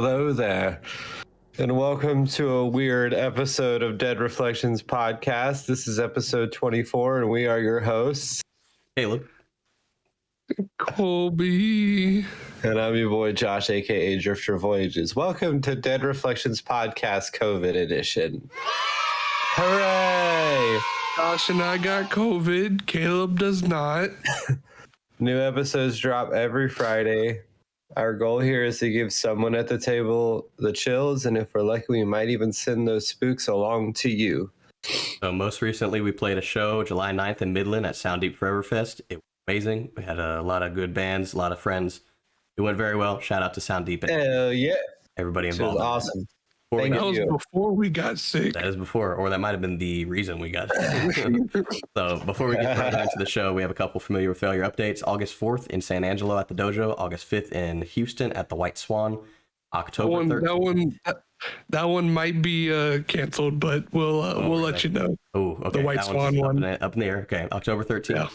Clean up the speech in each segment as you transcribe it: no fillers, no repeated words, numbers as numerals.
Hello there, and welcome to a weird episode of Dead Reflections podcast. This is episode 24, and we are your hosts, Caleb, Kolby, and I'm your boy Josh, aka Drifter Voyages. Welcome to Dead Reflections podcast COVID edition. Hooray! Josh and I got COVID. Caleb does not. New episodes drop every Friday. Our goal here is to give someone at the table the chills, and if we're lucky, we might even send those spooks along to you. So most recently, we played a show July 9th in Midland at Sound Deep Forever Fest. It was amazing. We had a lot of good bands, a lot of friends. It went very well. Shout out to Sound Deep. Hell yeah. Everybody It was involved. awesome. That was before we got sick. That is before, or that might have been the reason we got sick. So before we get further into the show, we have a couple familiar with failure updates. August 4th in San Angelo at the Dojo. August 5th in Houston at the White Swan. October 13th. That one might be canceled, but we'll let you know. Oh, okay. The White Swan one. Up in the air. Okay, October 13th.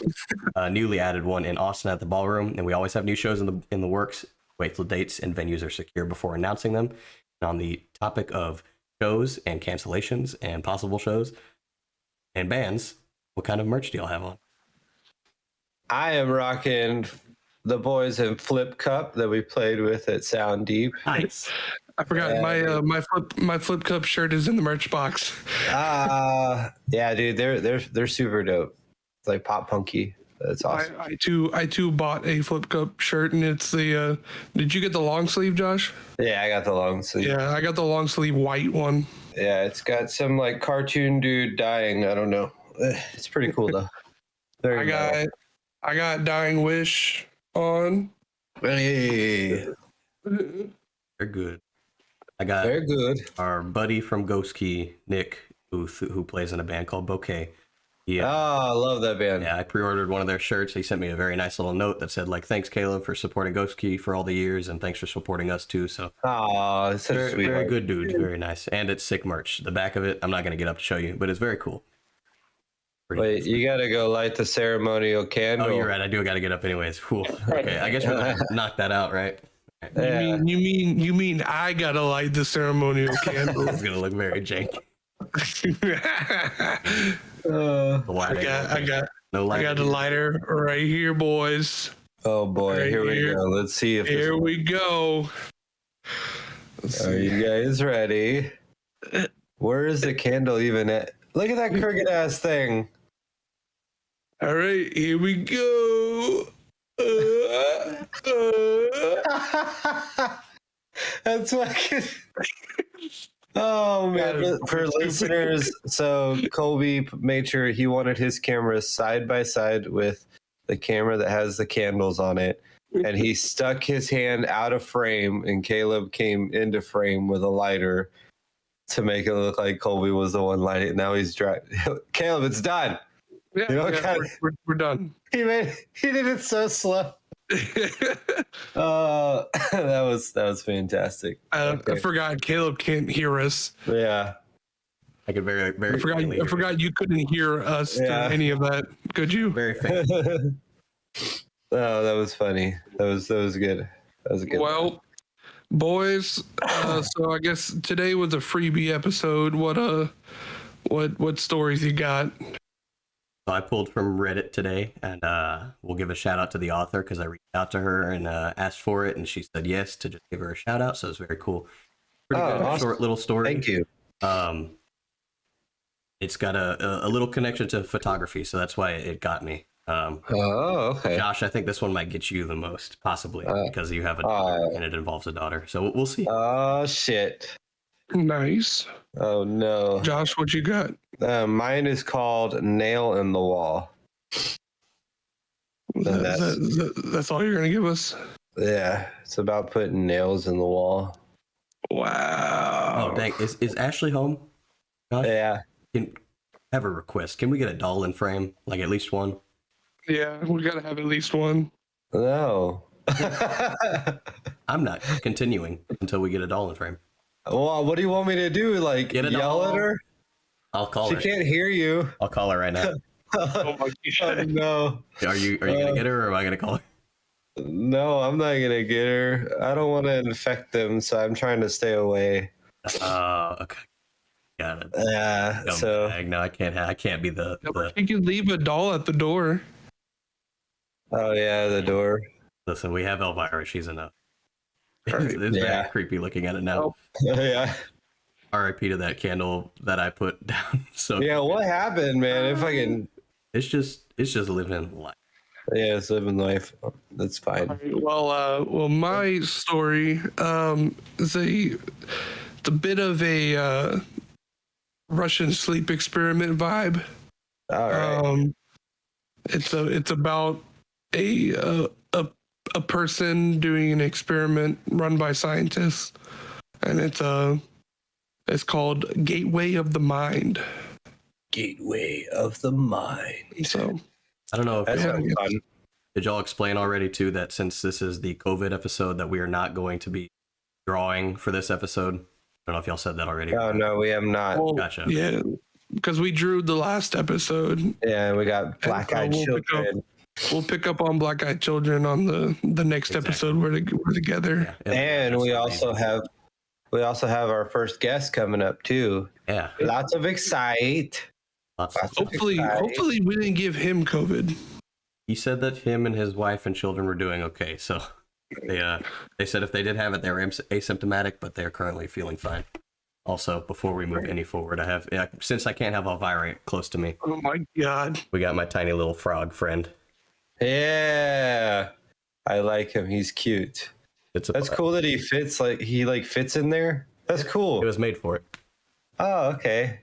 Yeah. Newly added one in Austin at the Ballroom, and we always have new shows in the works. Wait till dates and venues are secure before announcing them. And on the topic of shows and cancellations and possible shows and bands, what kind of merch do y'all have on? I am rocking the boys in FlipCup that we played with at Sound Deep. Nice. I forgot my FlipCup shirt is in the merch box. Yeah, dude, they're super dope. It's like pop punky. That's awesome. I too bought a FlipCup shirt, and it's the. Did you get the long sleeve, Josh? Yeah, I got the long sleeve. Yeah, I got the long sleeve white one. Yeah, it's got some like cartoon dude dying. I don't know. It's pretty cool though. I got Dying Wish on. Hey. They're good. I got Very good. our buddy from Ghost Key, Nick Booth, who plays in a band called Bouquet. Yeah. Oh, I love that band. Yeah, I pre-ordered one of their shirts. He sent me a very nice little note that said, like, thanks, Caleb, for supporting Ghost Key for all the years, and thanks for supporting us, too. So, oh, it's such a sweetheart. Very good dude. Very nice. And it's sick merch. The back of it, I'm not going to get up to show you, but it's very cool. Wait, you got to go light the ceremonial candle. Oh, you're right. I do got to get up anyways. Cool. Okay, I guess we're going to knock that out, right? Yeah. You mean I gotta light the ceremonial candle? It's going to look very janky. I got the lighter right here, boys. Oh boy, right here we go. Let's see if here we go. Are you guys ready? Where is the candle even at? Look at that crooked ass thing. All right, here we go. That's fucking. Oh man! For listeners, so Kolby made sure he wanted his camera side by side with the camera that has the candles on it, and he stuck his hand out of frame, and Caleb came into frame with a lighter to make it look like Kolby was the one lighting it. Now he's dry. Caleb, it's done. Yeah, we're done. He did it so slow. That was fantastic. I forgot Caleb can't hear us. Yeah, I could very I forgot you couldn't hear us through any of that. Could you? Very faint. Oh, that was funny. That was good. That was a good. Well, boys, so I guess today was a freebie episode. What stories you got? So I pulled from Reddit today, and we'll give a shout out to the author because I reached out to her and asked for it, and she said yes to just give her a shout out. So it's very cool. Pretty good, awesome. Short little story. Thank you. It's got a little connection to photography, so that's why it got me. Okay. Josh, I think this one might get you the most, possibly, because you have a daughter and it involves a daughter. So we'll see. Oh shit. Nice. Oh no. Josh, what you got? Mine is called Nail in the Wall. That's all you're gonna give us? Yeah, it's about putting nails in the wall. Wow. Oh dang! Is Ashley home? Josh? Yeah. Can have a request. Can we get a doll in frame? Like at least one? Yeah, we gotta have at least one. No. I'm not continuing until we get a doll in frame. Well, what do you want me to do? Like yell at her? I'll call her. She can't hear you. I'll call her right now. Oh my God. No. Are you gonna get her, or am I gonna call her? No, I'm not gonna get her. I don't want to infect them, so I'm trying to stay away. Okay. Got it. Yeah. So. No, I can't. I can't be the. You can leave a doll at the door. Oh yeah, the door. Listen, we have Elvira. She's enough. Right. It's very creepy looking at it now. Yeah. R.I.P. to that candle that I put down. So Yeah. What happened, man? If I can. It's just living life. Yeah, it's living life. That's fine. Well, my story is it's a bit of a Russian sleep experiment vibe. All right. It's about a person doing an experiment run by scientists, and it's called Gateway of the Mind. Gateway of the Mind. So I don't know if That sounds fun. did y'all explain already too that since this is the COVID episode that we are not going to be drawing for this episode. I don't know if y'all said that already. Oh no, we have not. well, Gotcha. Yeah, because we drew the last episode. Yeah, we got black-eyed children. We'll pick up on black-eyed children on the next episode. We're together. Yeah, And we also have our first guest coming up too. Yeah. Lots of excite. Hopefully we didn't give him COVID. He said that him and his wife and children were doing okay. So they said if they did have it, they were asymptomatic, but they're currently feeling fine. Also, before we move any forward, since I can't have Elvira close to me. Oh my god! We got my tiny little frog friend. Yeah, I like him. He's cute. That's cool that he fits fits in there. That's cool. It was made for it. Oh, okay.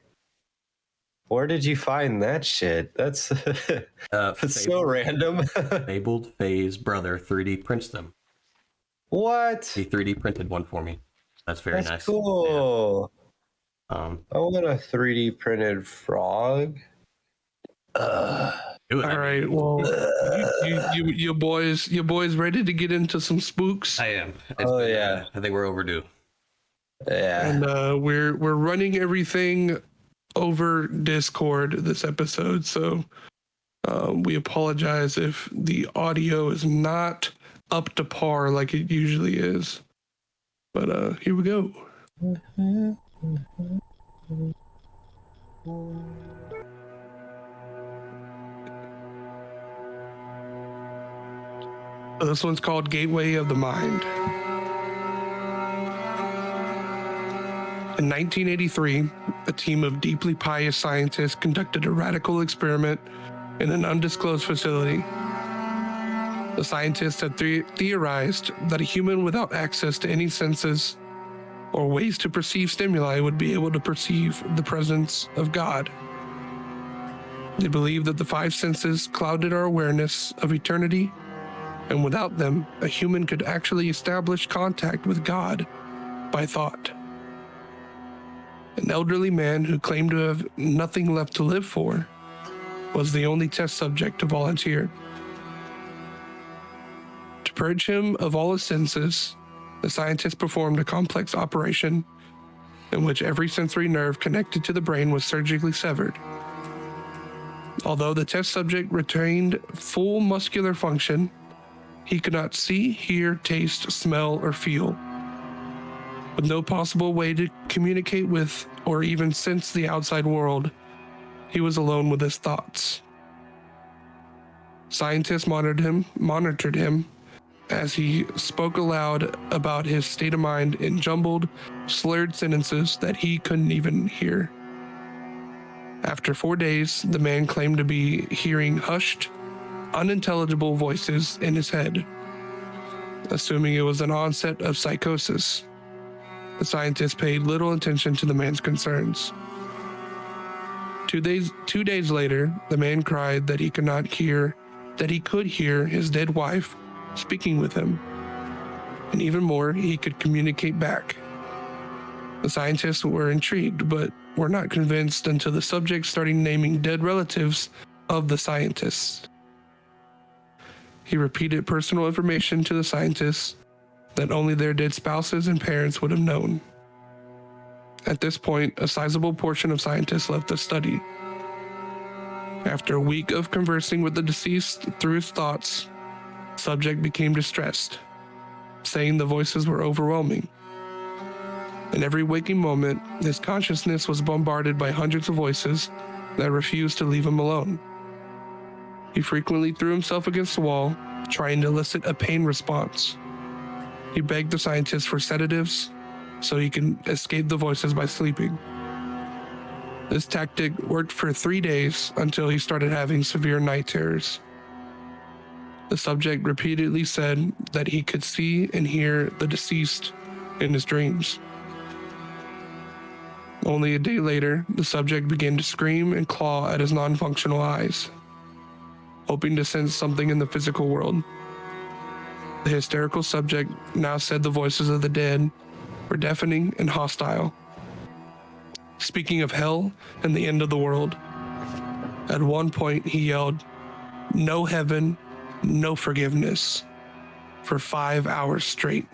Where did you find that shit? That's that's so random. Fabled Faye's brother 3D prints them. What? He 3D printed one for me. That's very That's nice. Cool. Yeah. I want a 3D printed frog. All right. Well, you boys ready to get into some spooks? I am. Yeah. I think we're overdue. Yeah. And we're running everything over Discord this episode, so we apologize if the audio is not up to par like it usually is. But here we go. So this one's called Gateway of the Mind. In 1983, a team of deeply pious scientists conducted a radical experiment in an undisclosed facility. The scientists had theorized that a human without access to any senses or ways to perceive stimuli would be able to perceive the presence of God. They believed that the five senses clouded our awareness of eternity, and without them, a human could actually establish contact with God by thought. An elderly man who claimed to have nothing left to live for was the only test subject to volunteer. To purge him of all his senses, the scientists performed a complex operation in which every sensory nerve connected to the brain was surgically severed. Although the test subject retained full muscular function, he could not see, hear, taste, smell, or feel. With no possible way to communicate with or even sense the outside world, he was alone with his thoughts. Scientists monitored him as he spoke aloud about his state of mind in jumbled, slurred sentences that he couldn't even hear. After 4 days, the man claimed to be hearing hushed, unintelligible voices in his head, assuming it was an onset of psychosis. The scientists paid little attention to the man's concerns. 2 days later, the man cried that he could hear his dead wife speaking with him, and even more, he could communicate back. The scientists were intrigued, but were not convinced until the subject started naming dead relatives of the scientists. He repeated personal information to the scientists that only their dead spouses and parents would have known. At this point, a sizable portion of scientists left the study. After a week of conversing with the deceased through his thoughts, Subject became distressed, saying the voices were overwhelming. In every waking moment, his consciousness was bombarded by hundreds of voices that refused to leave him alone. He frequently threw himself against the wall, trying to elicit a pain response. He begged the scientists for sedatives so he can escape the voices by sleeping. This tactic worked for 3 days until he started having severe night terrors. The subject repeatedly said that he could see and hear the deceased in his dreams. Only a day later, the subject began to scream and claw at his non-functional eyes, hoping to sense something in the physical world. The hysterical subject now said the voices of the dead were deafening and hostile, speaking of hell and the end of the world. At one point, he yelled, "No heaven, no forgiveness," for 5 hours straight.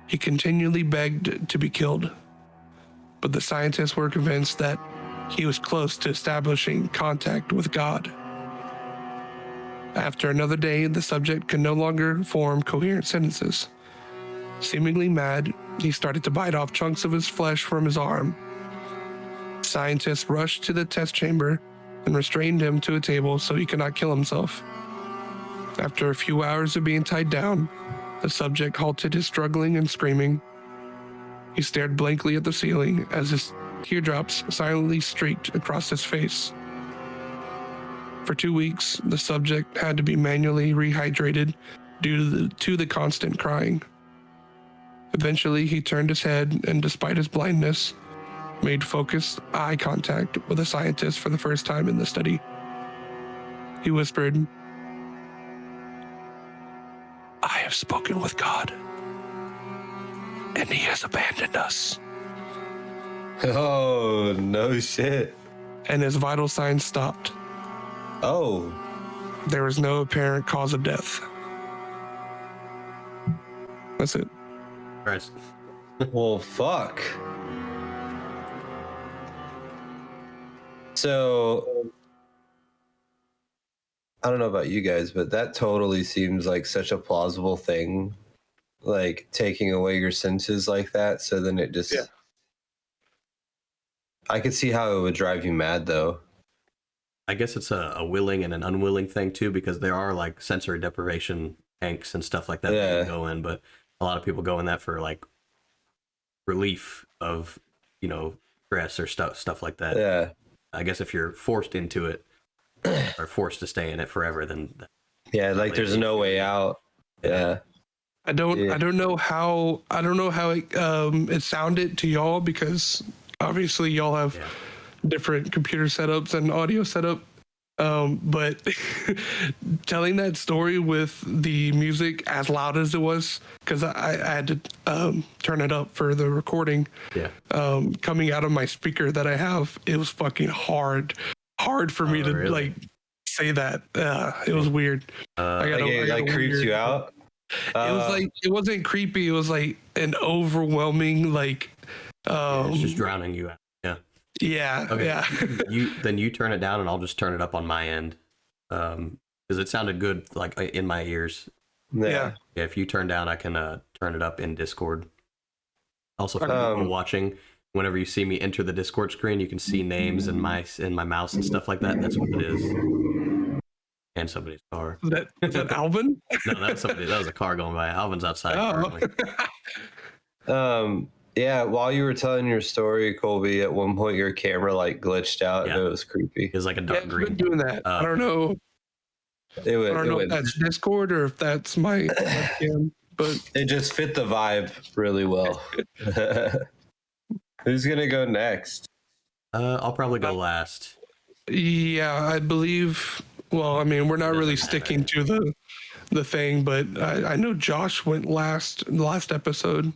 He continually begged to be killed, but the scientists were convinced that he was close to establishing contact with God. After another day, the subject could no longer form coherent sentences. Seemingly mad, he started to bite off chunks of his flesh from his arm. Scientists rushed to the test chamber and restrained him to a table so he could not kill himself. After a few hours of being tied down, the subject halted his struggling and screaming. He stared blankly at the ceiling as his teardrops silently streaked across his face. For 2 weeks, the subject had to be manually rehydrated due to the constant crying. Eventually, he turned his head and, despite his blindness, made focused eye contact with a scientist for the first time in the study. He whispered, "I have spoken with God, and he has abandoned us." Oh, no shit. And his vital signs stopped. Oh. There was no apparent cause of death. That's it. Christ. Well, fuck. So, I don't know about you guys, but that totally seems like such a plausible thing. Like taking away your senses like that. So then it just. Yeah. I could see how it would drive you mad, though. I guess it's a willing and an unwilling thing too, because there are like sensory deprivation tanks and stuff like that that you can go in, but a lot of people go in that for like relief of, you know, stress or stuff like that. Yeah. I guess if you're forced into it or forced to stay in it forever, then yeah, like there's no way out. Yeah. I don't know how it sounded to y'all, because obviously y'all have different computer setups and audio setup. But telling that story with the music as loud as it was, because I had to turn it up for the recording. Yeah. Coming out of my speaker that I have, it was fucking hard for me to like say that. It was weird. It creeps you out. It was like, it wasn't creepy. It was like an overwhelming, like, it's just drowning you out. Yeah. Okay. Yeah. you turn it down and I'll just turn it up on my end. Because it sounded good, like in my ears. Yeah. Yeah. If you turn down, I can turn it up in Discord. Also, for people watching, whenever you see me enter the Discord screen, you can see names in my mouse and stuff like that. That's what it is. And somebody's car. Is that Alvin? No, that's somebody. That was a car going by. Alvin's outside currently. Yeah, while you were telling your story, Kolby, at one point your camera like glitched out and it was creepy. It was like a dark It's green. been doing that. I don't know. I don't know if that's Discord or if that's my webcam, but it just fit the vibe really well. Who's gonna go next? I'll probably go last. Yeah, I believe. Well, I mean, we're not really sticking to the thing, but I know Josh went last in the last episode.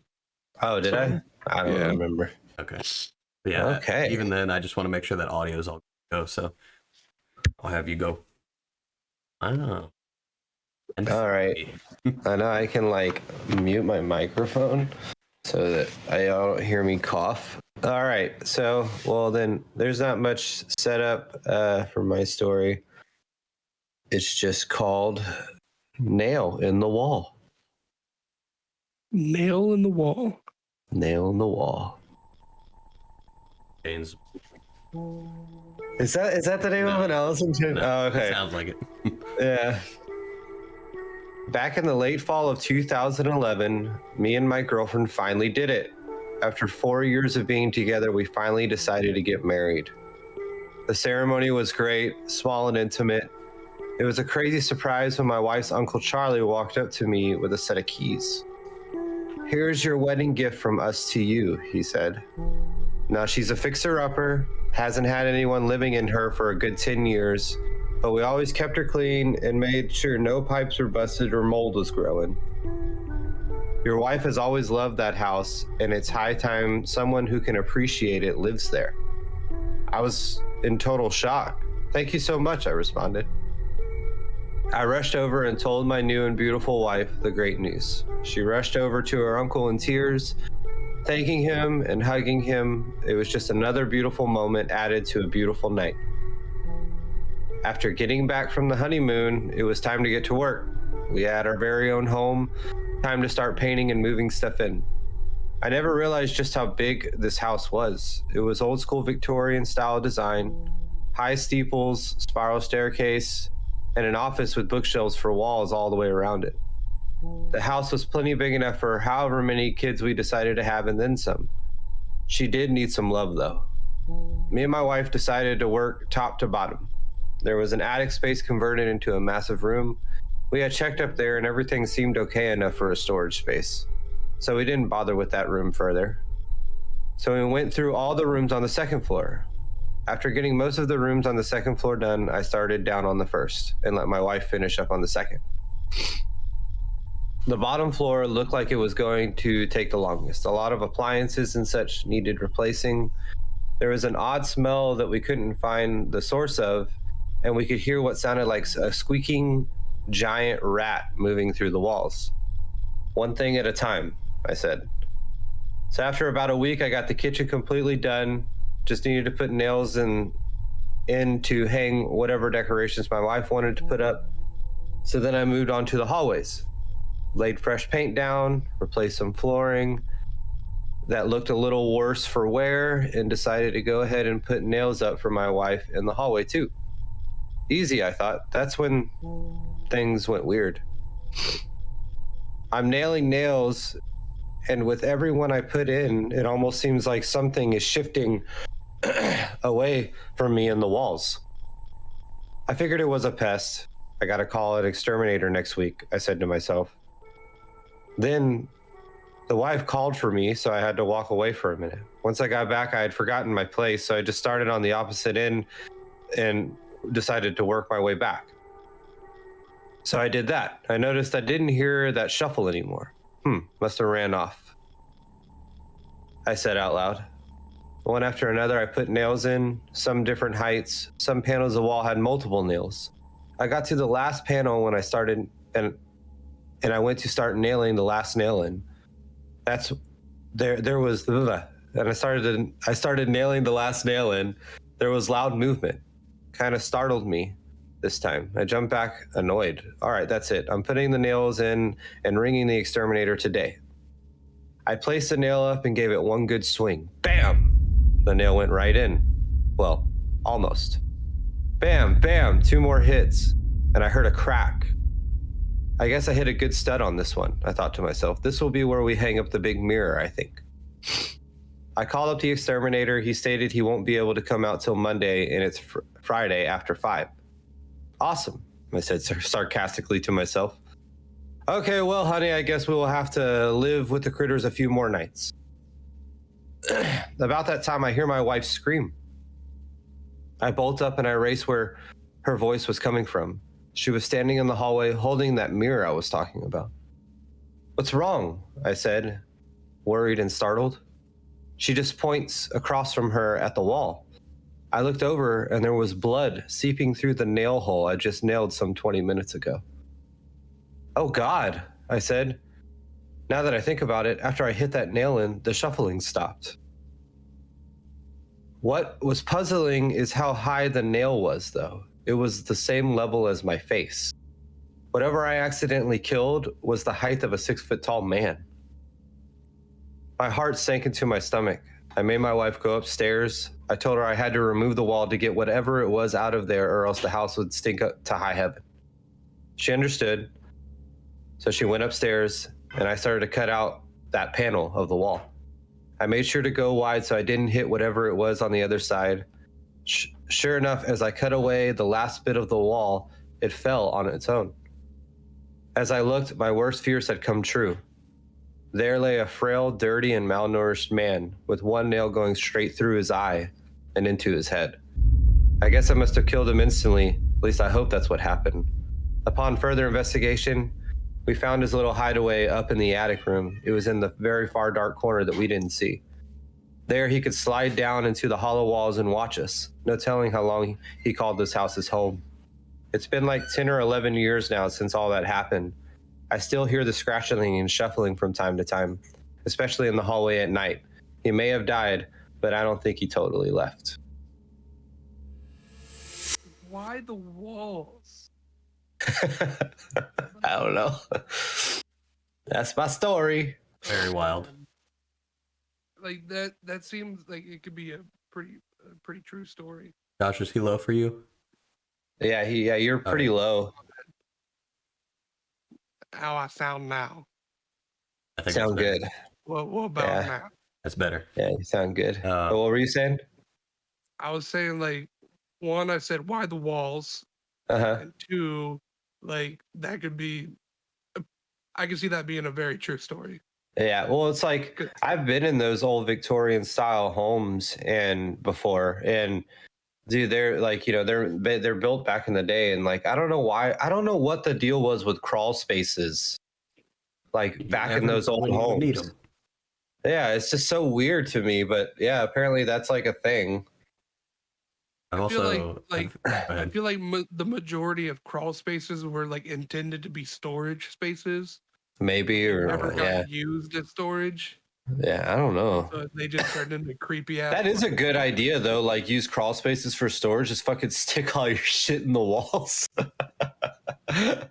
Oh, did I? I don't remember. Okay. Yeah. Okay. Even then, I just want to make sure that audio is all go. So I'll have you go. Oh. All right. I know I can like mute my microphone so that y'all don't hear me cough. All right. So, well, then there's not much setup for my story. It's just called Nail in the wall. Nail in the wall. Nail in the wall. James. Is that the name of an Alice in Chains? Oh, okay. Sounds like it. Yeah. Back in the late fall of 2011, me and my girlfriend finally did it. After 4 years of being together, we finally decided to get married. The ceremony was great, small and intimate. It was a crazy surprise when my wife's Uncle Charlie walked up to me with a set of keys. "Here's your wedding gift from us to you," he said. Now she's a fixer-upper, hasn't had anyone living in her for a good 10 years, but we always kept her clean and made sure no pipes were busted or mold was growing. Your wife has always loved that house, and it's high time someone who can appreciate it lives there. I was in total shock. "Thank you so much," I responded. I rushed over and told my new and beautiful wife the great news. She rushed over to her uncle in tears, thanking him and hugging him. It was just another beautiful moment added to a beautiful night. After getting back from the honeymoon, it was time to get to work. We had our very own home, time to start painting and moving stuff in. I never realized just how big this house was. It was old school Victorian style design, high steeples, spiral staircase, and an office with bookshelves for walls all the way around it. The house was plenty big enough for however many kids we decided to have and then some. She did need some love though. Me and my wife decided to work top to bottom. There was an attic space converted into a massive room. We had checked up there and everything seemed okay enough for a storage space. So we didn't bother with that room further. So we went through all the rooms on the second floor. After getting most of the rooms on the second floor done, I started down on the first and let my wife finish up on the second. The bottom floor looked like it was going to take the longest. A lot of appliances and such needed replacing. There was an odd smell that we couldn't find the source of, and we could hear what sounded like a squeaking giant rat moving through the walls. "One thing at a time," I said. So after about a week, I got the kitchen completely done. Just needed to put nails in to hang whatever decorations my wife wanted to put up. So then I moved on to the hallways. Laid fresh paint down, replaced some flooring that looked a little worse for wear, and decided to go ahead and put nails up for my wife in the hallway too. Easy, I thought. That's when things went weird. I'm nailing nails, and with every one I put in, it almost seems like something is shifting away from me in the walls. I figured it was a pest. I gotta call an exterminator next week, I said to myself. Then the wife called for me, so I had to walk away for a minute. Once I got back, I had forgotten my place, so I just started on the opposite end and decided to work my way back. So I did that. I noticed I didn't hear that shuffle anymore. Must have ran off, I said out loud. One after another, I put nails in, some different heights. Some panels of the wall had multiple nails. I got to the last panel when I started, and I went to start nailing the last nail in. There was, and I started nailing the last nail in. There was loud movement. Kind of startled me this time. I jumped back, annoyed. All right, that's it. I'm putting the nails in and ringing the exterminator today. I placed the nail up and gave it one good swing. Bam! The nail went right in. Well, almost. Bam, bam, 2 more hits, and I heard a crack. I guess I hit a good stud on this one, I thought to myself. This will be where we hang up the big mirror, I think. I called up the exterminator. He stated he won't be able to come out till Monday, and it's Friday after 5. Awesome, I said sarcastically to myself. Okay, well, honey, I guess we will have to live with the critters a few more nights. About that time, I hear my wife scream. I bolt up and I race where her voice was coming from. She was standing in the hallway holding that mirror I was talking about. What's wrong? I said, worried and startled. She just points across from her at the wall. I looked over and there was blood seeping through the nail hole I just nailed some 20 minutes ago. Oh God, I said. Now that I think about it, after I hit that nail in, the shuffling stopped. What was puzzling is how high the nail was, though. It was the same level as my face. Whatever I accidentally killed was the height of a 6-foot tall man. My heart sank into my stomach. I made my wife go upstairs. I told her I had to remove the wall to get whatever it was out of there, or else the house would stink up to high heaven. She understood. So she went upstairs, and I started to cut out that panel of the wall. I made sure to go wide so I didn't hit whatever it was on the other side. Sure enough, as I cut away the last bit of the wall, it fell on its own. As I looked, my worst fears had come true. There lay a frail, dirty, and malnourished man with one nail going straight through his eye and into his head. I guess I must have killed him instantly. At least I hope that's what happened. Upon further investigation, we found his little hideaway up in the attic room. It was in the very far dark corner that we didn't see. There he could slide down into the hollow walls and watch us. No telling how long he called this house his home. It's been like 10 or 11 years now since all that happened. I still hear the scratching and shuffling from time to time, especially in the hallway at night. He may have died, but I don't think he totally left. Why the walls? I don't know. That's my story. Very wild. Like that seems like it could be a pretty true story. Josh, is he low for you? Yeah, you're pretty low. How I sound now? I think Sound good. What about now? That's better. Yeah, you sound good. What were you saying? I was saying, like, one, I said, why the walls? And two, like, that could be, I can see that being a very true story. Yeah, well, it's like I've been in those old Victorian style homes before, and dude, they're like, they're built back in the day, and like I don't know what the deal was with crawl spaces, like back in those old homes. Need them. Yeah, it's just so weird to me, but yeah, apparently that's like a thing. I feel like the majority of crawl spaces were like intended to be storage spaces. Maybe, or never got used as storage. Yeah, I don't know. So they just turned into creepy ass. That is a good idea though. Like use crawl spaces for storage. Just fucking stick all your shit in the walls. Hey,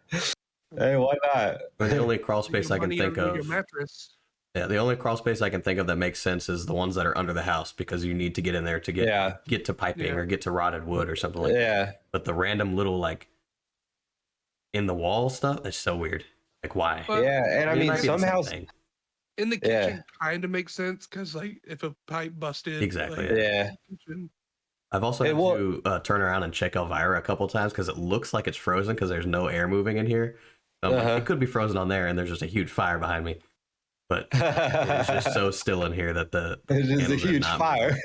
why not? The only crawl space I can think of. Mattress. Yeah, the only crawl space I can think of that makes sense is the ones that are under the house, because you need to get in there to get to piping or get to rotted wood or something like that. But the random little like in the wall stuff is so weird. Like why? But, and I mean somehow in the kitchen kind of makes sense, because like if a pipe busted. Exactly. Like, I've also had to turn around and check Elvira a couple times because it looks like it's frozen because there's no air moving in here. So like, it could be frozen on there, and there's just a huge fire behind me. But it's just so still in here that it is a huge fire.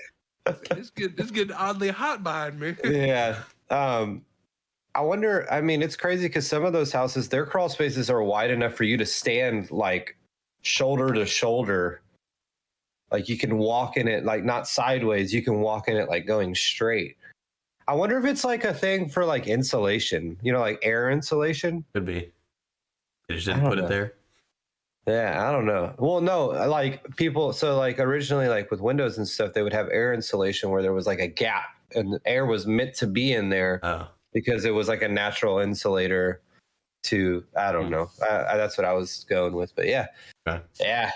It's getting oddly hot behind me. Yeah. I wonder. I mean, it's crazy because some of those houses, their crawl spaces are wide enough for you to stand like shoulder to shoulder. Like you can walk in it, like not sideways. You can walk in it like going straight. I wonder if it's like a thing for like insulation. Like air insulation. Could be. They just didn't put it there. Yeah, I don't know. Well, no, like people. So like originally, like with windows and stuff, they would have air insulation where there was like a gap, and the air was meant to be in there. Oh. Because it was like a natural insulator to, I don't know. That's what I was going with. But yeah. Okay. Yeah.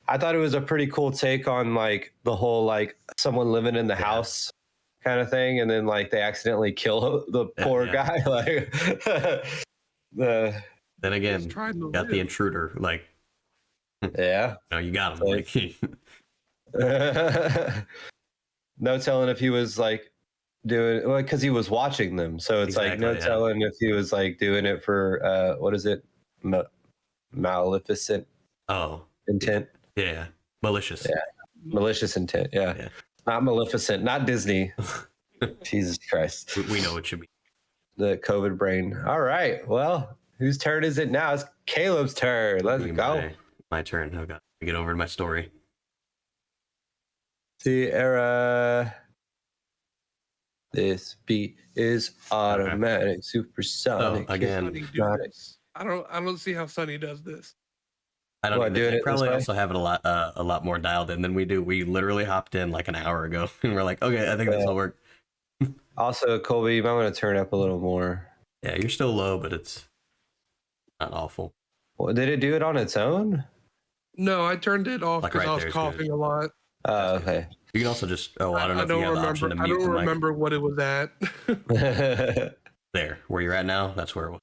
I thought it was a pretty cool take on like the whole like someone living in the house kind of thing. And then like they accidentally kill the poor guy. Like then again, got the intruder. Like, you got him. Like, no telling if he was like doing because he was watching them, so it's like no telling if he was like doing it for what is it, maleficent intent. Malicious Intent. Not Maleficent, not Disney. Jesus Christ, we know what you mean. The COVID brain. All right, well, whose turn is it now? It's Caleb's turn. Let's go. My turn. I've got to get over to my story. Sierra. This beat is automatic, supersonic. So, again, I don't see how Sonny does this. I don't know. They probably also have it a lot more dialed in than we do. We literally hopped in like an hour ago, and we're like, okay, I think this will work. Also, Kolby, you might want to turn up a little more. Yeah, you're still low, but it's Not awful. Well, did it do it on its own? No, I turned it off Like because right I was there is coughing good. a lot. Oh, okay. You can also just, I don't know if you have the option to I mute don't the mic. remember what it was at. There, where you're at now, that's where it was.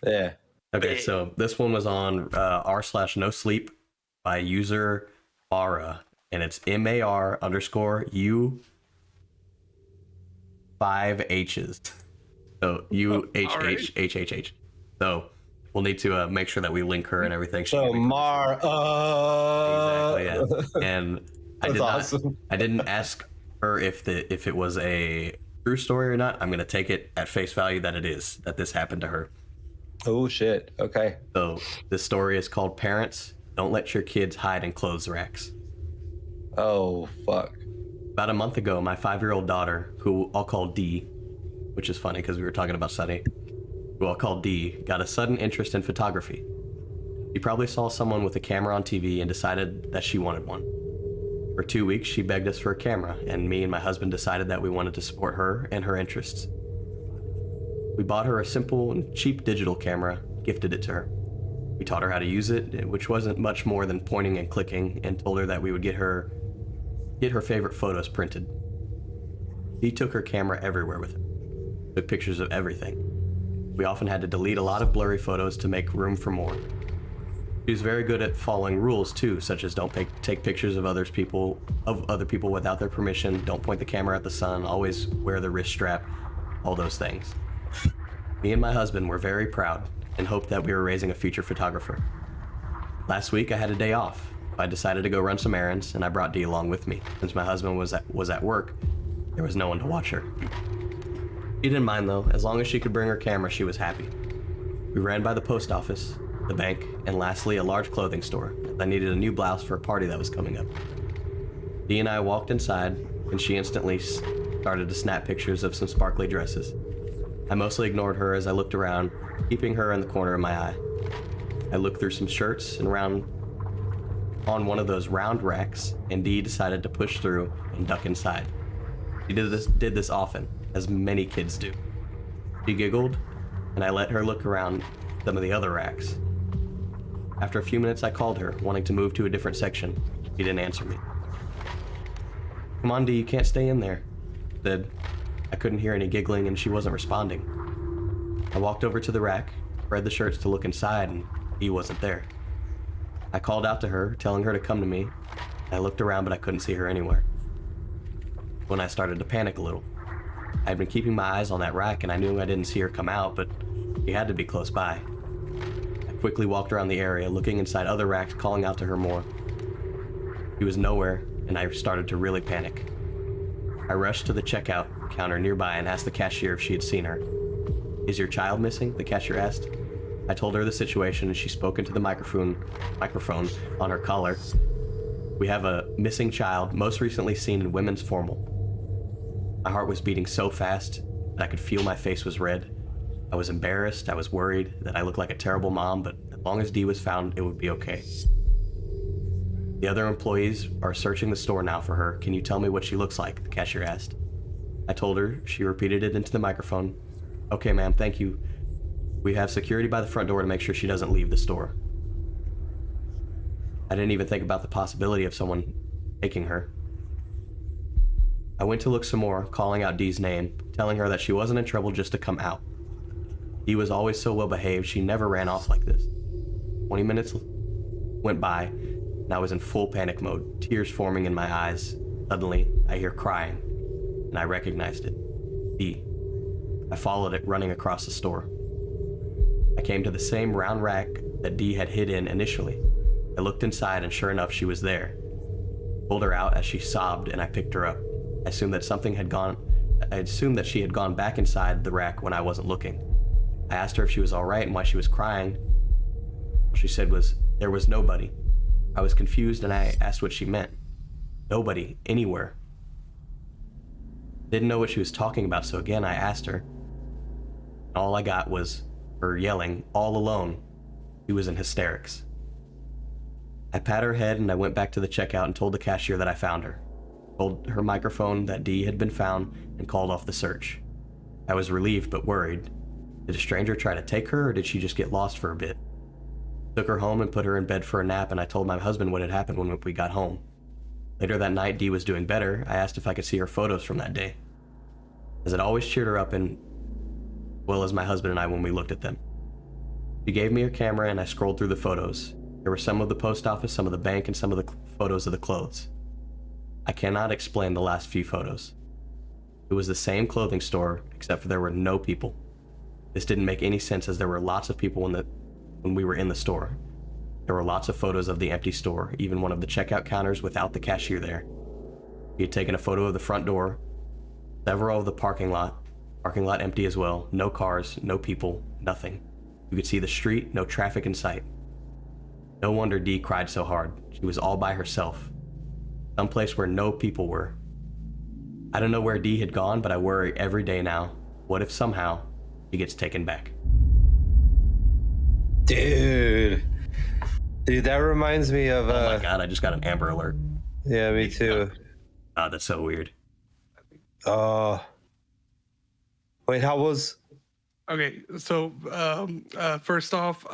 Yeah. Okay, so this one was on r/no sleep by user Mara, and it's MAR_U 5 H's. So UHHHHH. So we'll need to make sure that we link her and everything. So Mar. Exactly, yeah. And That's awesome. I didn't ask her if it was a true story or not. I'm gonna take it at face value that it is, that this happened to her. Oh shit. Okay. So this story is called Parents Don't Let Your Kids Hide in Clothes Racks. Oh fuck. About a month ago, my 5-year-old daughter, who I'll call D, which is funny because we were talking about Sunny, who I'll call D, got a sudden interest in photography. She probably saw someone with a camera on TV and decided that she wanted one. For 2 weeks, she begged us for a camera, and me and my husband decided that we wanted to support her and her interests. We bought her a simple and cheap digital camera, gifted it to her. We taught her how to use it, which wasn't much more than pointing and clicking, and told her that we would get her favorite photos printed. She took her camera everywhere with her, took pictures of everything. We often had to delete a lot of blurry photos to make room for more. She was very good at following rules too, such as don't take pictures of other people without their permission, don't point the camera at the sun, always wear the wrist strap, all those things. Me and my husband were very proud and hoped that we were raising a future photographer. Last week I had a day off. I decided to go run some errands, and I brought Dee along with me. Since my husband was at work, there was no one to watch her. She didn't mind though. As long as she could bring her camera, she was happy. We ran by the post office, the bank, and lastly a large clothing store. I needed a new blouse for a party that was coming up. Dee and I walked inside, and she instantly started to snap pictures of some sparkly dresses. I mostly ignored her as I looked around, keeping her in the corner of my eye. I looked through some shirts and on one of those round racks, and Dee decided to push through and duck inside. She did this often, as many kids do. She giggled, and I let her look around some of the other racks. After a few minutes, I called her, wanting to move to a different section. She didn't answer me. "Come on, Dee, you can't stay in there," I said. I couldn't hear any giggling, and she wasn't responding. I walked over to the rack, spread the shirts to look inside, and Dee wasn't there. I called out to her, telling her to come to me. I looked around, but I couldn't see her anywhere. When I started to panic a little. I had been keeping my eyes on that rack, and I knew I didn't see her come out, but she had to be close by. I quickly walked around the area, looking inside other racks, calling out to her more. She was nowhere, and I started to really panic. I rushed to the checkout counter nearby and asked the cashier if she had seen her. "Is your child missing?" the cashier asked. I told her the situation, and she spoke into the microphone on her collar. "We have a missing child, most recently seen in women's formal." My heart was beating so fast that I could feel my face was red. I was embarrassed, I was worried that I looked like a terrible mom, but as long as Dee was found, it would be okay. "The other employees are searching the store now for her. Can you tell me what she looks like?" the cashier asked. I told her. She repeated it into the microphone. "Okay, ma'am, thank you. We have security by the front door to make sure she doesn't leave the store." I didn't even think about the possibility of someone taking her. I went to look some more, calling out Dee's name, telling her that she wasn't in trouble, just to come out. Dee was always so well behaved, she never ran off like this. 20 minutes went by, and I was in full panic mode, tears forming in my eyes. Suddenly, I hear crying, and I recognized it. Dee. I followed it, running across the store. I came to the same round rack that Dee had hid in initially. I looked inside, and sure enough, she was there. I pulled her out as she sobbed, and I picked her up. I assumed that she had gone back inside the rack when I wasn't looking. I asked her if she was all right and why she was crying. What she said was, "There was nobody." I was confused, and I asked what she meant. Nobody, anywhere. Didn't know what she was talking about, so again I asked her. All I got was her yelling, all alone. She was in hysterics. I pat her head, and I went back to the checkout and told the cashier that I found her. Told her microphone that Dee had been found and called off the search. I was relieved but worried. Did a stranger try to take her, or did she just get lost for a bit? Took her home and put her in bed for a nap, and I told my husband what had happened when we got home. Later that night, Dee was doing better. I asked if I could see her photos from that day, as it always cheered her up, and well as my husband and I when we looked at them. She gave me her camera, and I scrolled through the photos. There were some of the post office, some of the bank, and some of the photos of the clothes. I cannot explain the last few photos. It was the same clothing store, except for there were no people. This didn't make any sense, as there were lots of people when we were in the store. There were lots of photos of the empty store, even one of the checkout counters without the cashier there. He had taken a photo of the front door, several of the parking lot empty as well, no cars, no people, nothing. You could see the street, no traffic in sight. No wonder Dee cried so hard. She was all by herself, someplace where no people were. I don't know where Dee had gone, but I worry every day now. What if somehow she gets taken back? Dude, that reminds me of. Oh my god! I just got an Amber Alert. Yeah, me too. Oh, that's so weird. Wait, how was? Okay, so first off,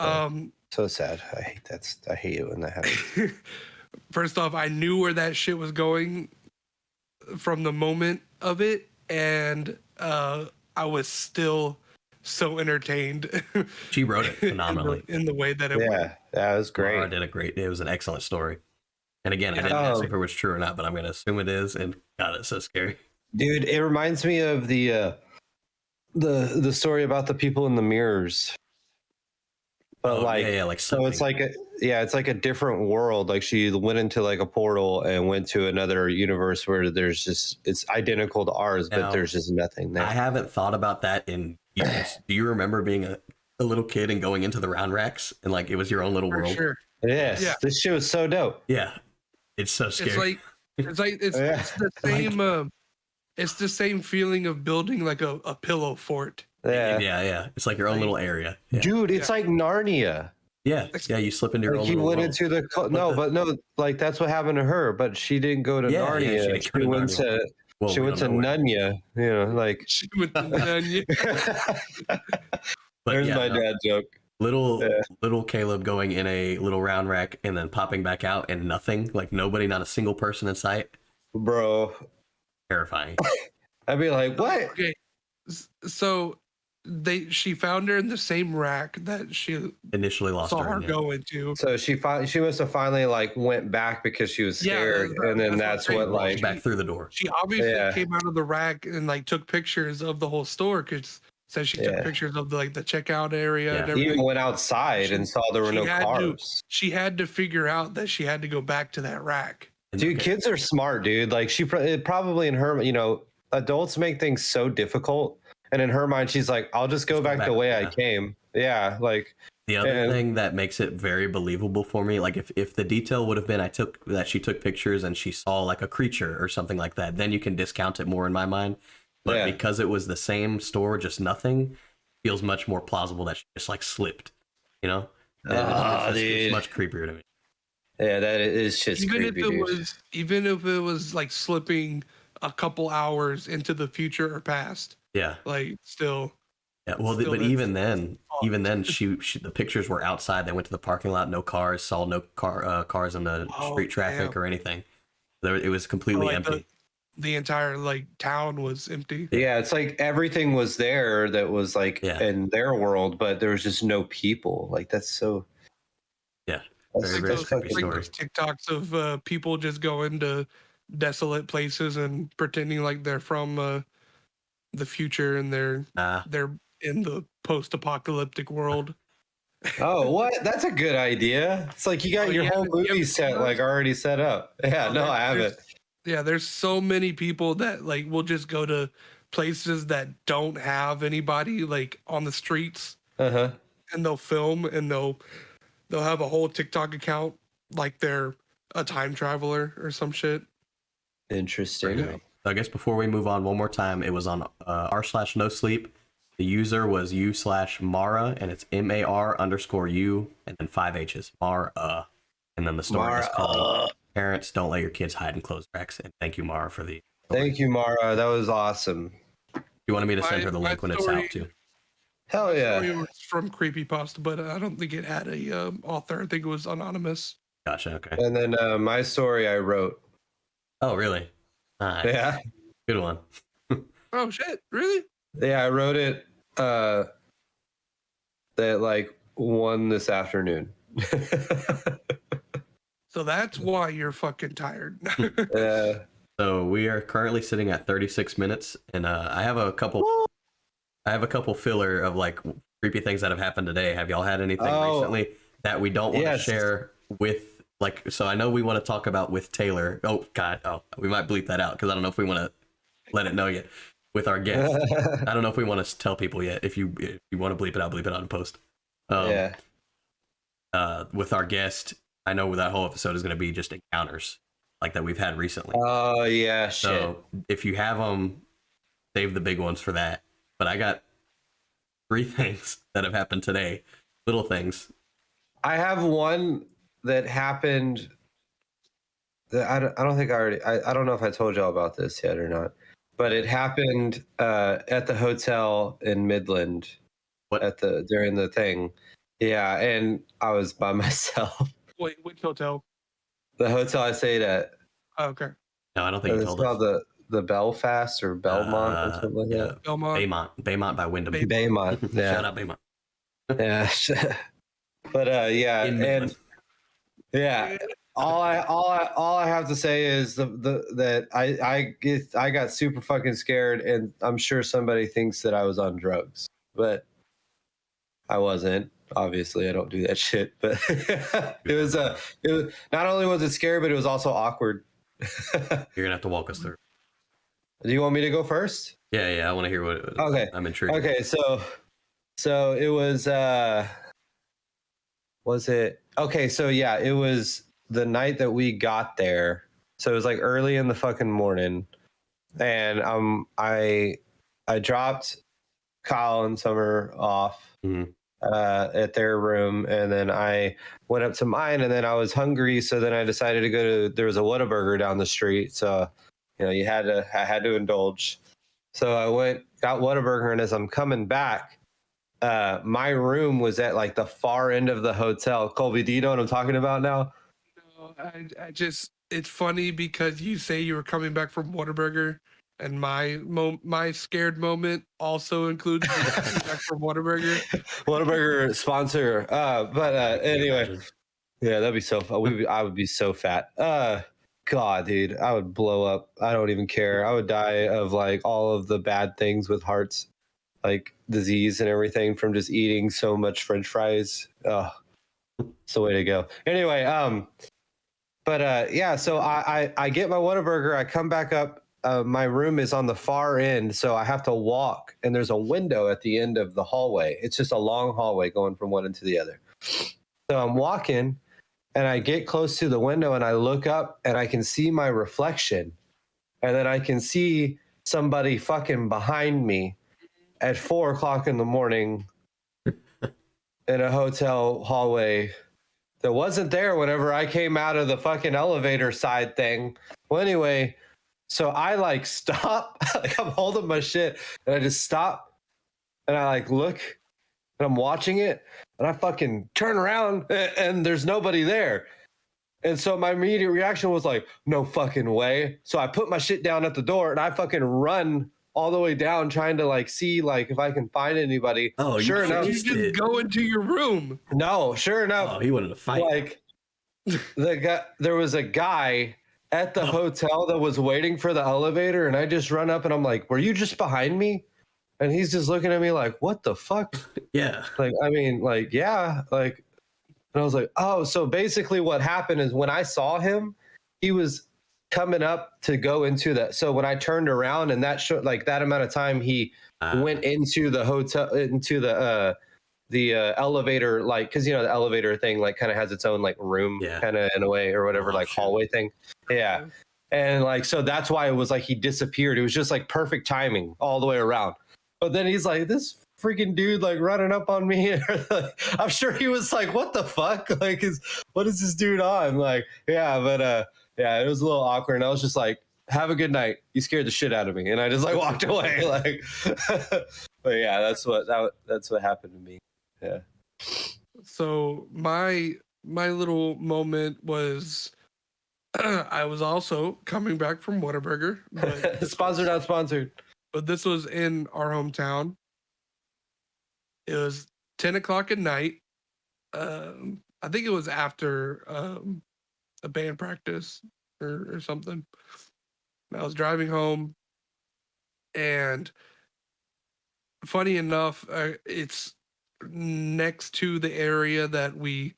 So sad. I hate it when that happens. first off, I knew where that shit was going from the moment of it, and I was still so entertained. She wrote it phenomenally in the way that it went. Yeah, that was great. Laura did it was an excellent story. And again, I didn't ask if it was true or not, but I'm going to assume it is. And God, it's so scary. Dude, it reminds me of the story about the people in the mirrors. But like so it's like it's like a different world. Like she went into like a portal and went to another universe where it's identical to ours, but there's just nothing there. I haven't thought about that in years. Do you remember being a little kid and going into the round racks and like it was your own little world? Sure. Yes, yeah. This shit was so dope. Yeah, it's so scary. It's the same. It's the same feeling of building like a pillow fort. Yeah. It's like your own little area. Yeah. Dude, it's like Narnia. Yeah. You slip into your own little world. He went into the like that's what happened to her, but she didn't go to Narnia. She went to Nunya. You know, like she went to Nunya. There's my dad joke. Little Caleb going in a little round rack and then popping back out and nothing, like nobody, not a single person in sight. Bro. Terrifying. I'd be like, what? Okay. So she found her in the same rack that she initially saw her go into. So she must have finally like went back because she was scared, and then that's what like back through the door. She obviously came out of the rack and like took pictures of the whole store because says she took pictures of the checkout area. And everything. Even went outside and saw there were no cars. She had to figure out that she had to go back to that rack. Dude, kids are smart, dude. Like probably in her, adults make things so difficult. And in her mind, she's like, I'll just go back the way I came. Yeah. Like the other thing that makes it very believable for me, like if the detail would have been she took pictures and she saw like a creature or something like that, then you can discount it more in my mind. But because it was the same store, just nothing, feels much more plausible that she just like slipped, it's much creepier to me. Yeah, that is just creepy, even if it was like slipping a couple hours into the future or past. Yeah. Like still. Yeah. Well, but even then, she the pictures were outside. They went to the parking lot, no cars, saw no cars in the street traffic or anything. It was completely empty. The entire town was empty. Yeah, it's like everything was there that was like in their world, but there was just no people. Like that's so. Yeah. Very those TikToks of people just going to desolate places and pretending like they're from the future and they're in the post-apocalyptic world. Oh, what? That's a good idea. It's like you got your whole movie set already set up. Yeah, no, I haven't. Yeah, there's so many people that will just go to places that don't have anybody on the streets. And they'll film and they'll have a whole TikTok account like they're a time traveler or some shit. Interesting. So I guess before we move on one more time, it was on r/NoSleep. The user was u/Mara, and it's MAR_U, and then 5 H's. Mara. And then the story is called Parents Don't Let Your Kids Hide in Clothes Racks. And thank you, Mara, for the story. Thank you, Mara. That was awesome. You wanted me to send her the link when it's out, too. Hell My yeah. story was from Creepypasta, but I don't think it had a author. I think it was anonymous. Gotcha. Okay. And then my story I wrote. Oh, really? Nice. Yeah. Good one. Oh shit! Really? Yeah, I wrote it at like 1 this afternoon. So that's why you're fucking tired. Yeah. So we are currently sitting at 36 minutes, and I have a couple filler of like creepy things that have happened today. Have y'all had anything recently that we don't want to share with, like, so I know we want to talk about with Taylor. Oh God, we might bleep that out because I don't know if we want to let it know yet with our guest. I don't know if we want to tell people yet. If you want to bleep it out in post. Yeah. With our guest, I know that whole episode is going to be just encounters like that we've had recently. Oh yeah, shit. So if you have them, save the big ones for that. But I got 3 things that have happened today, little things. I have one that happened that I don't think I don't know if I told y'all about this yet or not, but it happened at the hotel in Midland. What? During the thing. Yeah, and I was by myself. Wait, which hotel? The hotel I stayed at. Oh, okay. No, I don't think you It's told us. called the Belfast or Belmont or something like that. Belmont. Baymont by Wyndham. Baymont. Yeah. Shout out Baymont. Yeah. But yeah, In and Midland. yeah. All I have to say is that I got super fucking scared, and I'm sure somebody thinks that I was on drugs, but I wasn't. Obviously, I don't do that shit. But it was not only was it scary, but it was also awkward. You're gonna have to walk us through. Do you want me to go first? Yeah, I want to hear what. Okay. I'm intrigued. Okay, so it was it okay, so yeah, it was the night that we got there. So it was like early in the fucking morning. And I dropped Kyle and Summer off at their room, and then I went up to mine, and then I was hungry, so then I decided to go to, there was a Whataburger down the street, so you know, I had to indulge. So I got Whataburger, and as I'm coming back, my room was at like the far end of the hotel. Colby, do you know what I'm talking about now? No, I just, it's funny because you say you were coming back from Whataburger, and my scared moment also includes me coming back from Whataburger. Whataburger sponsor. But anyway, yeah, that'd be so fun. I would be so fat. God, dude, I would blow up. I don't even care. I would die of like all of the bad things with hearts, like disease and everything from just eating so much French fries. It's the way to go. Anyway, but yeah, so I get my Whataburger. I come back up. My room is on the far end, so I have to walk, and there's a window at the end of the hallway. It's just a long hallway going from one end to the other. So I'm walking, and I get close to the window, and I look up, and I can see my reflection, and then I can see somebody fucking behind me at 4:00 in the morning in a hotel hallway that wasn't there whenever I came out of the fucking elevator side thing. Well, anyway, so I like stop, like I'm holding my shit, and I just stop, and I like look, and I'm watching it, and I fucking turn around, and there's nobody there. And so my immediate reaction was like, no fucking way. So I put my shit down at the door, and I fucking run all the way down, trying to like see like if I can find anybody. Oh, sure enough, You just go into your room. no, sure enough, Oh, he wanted to fight. like there was a guy at the hotel that was waiting for the elevator, and I just run up, and I'm like, were you just behind me? And he's just looking at me like, what the fuck? Yeah. Like, I mean, like, yeah, like, and I was like, oh, so basically what happened is when I saw him, he was coming up to go into that. So when I turned around, and that showed like that amount of time, he went into the hotel, into the elevator, like, because you know the elevator thing like kind of has its own like room, kind of in a way or whatever, like hallway thing. Yeah. And like, so that's why it was like he disappeared. It was just like perfect timing all the way around. But then he's like, this freaking dude like running up on me. I'm sure he was like, what the fuck? Like, what is this dude on? Like, yeah, but yeah, it was a little awkward. And I was just like, have a good night. You scared the shit out of me. And I just like walked away. Like, but yeah, that's what happened to me. Yeah. So my little moment was I was also coming back from Whataburger, but Sponsored, not sponsored. but this was in our hometown. It was 10 o'clock at night. I think it was after a band practice or something. I was driving home, and funny enough, it's next to the area that we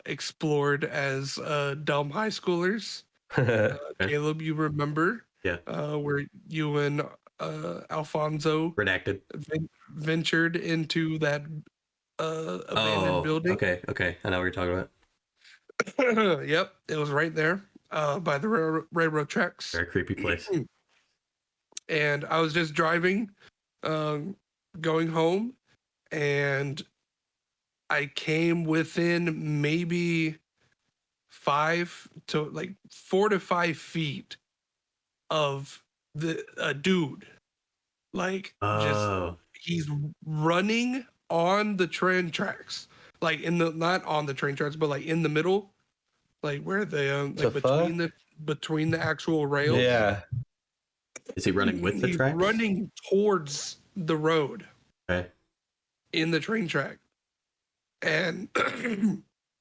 explored as dumb high schoolers. Caleb, you remember? Yeah. Where you and Alfonso Redacted. ventured into that abandoned building. Okay. I know what you're talking about. Yep, it was right there by the railroad tracks. Very creepy place. And I was just driving, going home, and I came within maybe 4 to 5 feet of a dude. Like, just he's running on the train tracks, like not on the train tracks, but like in the middle, like where between the actual rails. Yeah. Is he running with the track? He's running towards the road. Okay. In the train track. And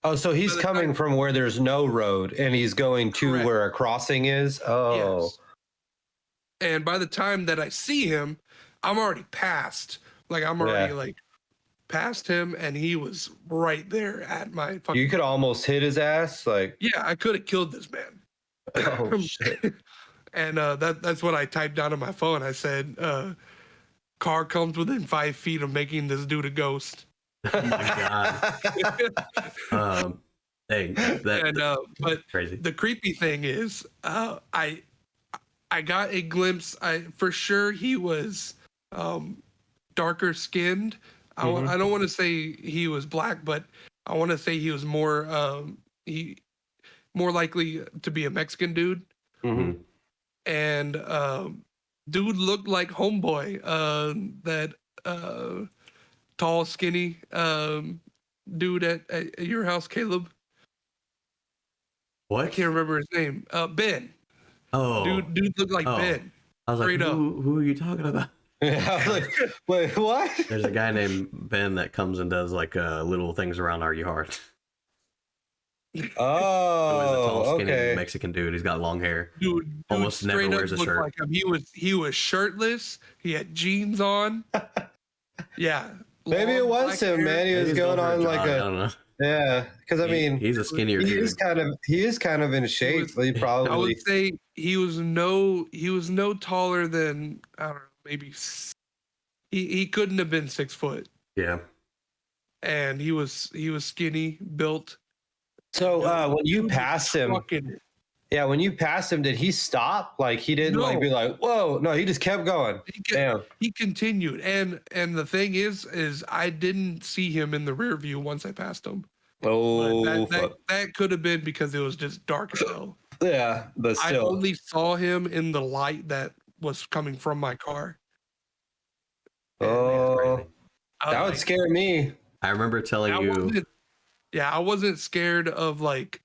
oh, so he's coming from where there's no road and he's going to Correct. where a crossing is? Oh. Yes. And by the time that I see him, I'm already past. Like, I'm already like past him, and he was right there at my fucking. You could almost hit his ass, like. Yeah, I could have killed this man. Oh shit. And that's what I typed down on my phone. I said, car comes within 5 feet of making this dude a ghost. Oh my god. Hey, but crazy. The creepy thing is, I got a glimpse. For sure he was darker skinned. I don't want to say he was black, but I want to say he was more likely to be a Mexican dude. Mm-hmm. And dude looked like homeboy, that tall, skinny dude at your house, Caleb. What? I can't remember his name. Ben. Oh, dude looked like Ben. I was like, who are you talking about? Yeah, I was like, wait, what? There's a guy named Ben that comes and does like little things around our yard. Oh, He's a tall, skinny okay. Mexican dude. He's got long hair. Dude almost never wears a shirt. Like him. He was shirtless. He had jeans on. Yeah. Maybe it was him, man. He was going on like I don't know. Yeah, because I mean, he's a skinnier dude. He is kind of in shape. He probably. I would say he was no taller than, I don't know, maybe he couldn't have been 6 foot. Yeah. And he was skinny, built. So when you passed him, when you passed him, did he stop? Like he didn't like be like, whoa, no, he just kept going. He continued, and the thing is I didn't see him in the rear view once I passed him. Oh, that could have been because it was just dark as hell. Yeah, but still, I only saw him in the light that was coming from my car. Oh, that would scare me. I remember telling you. I wasn't scared of like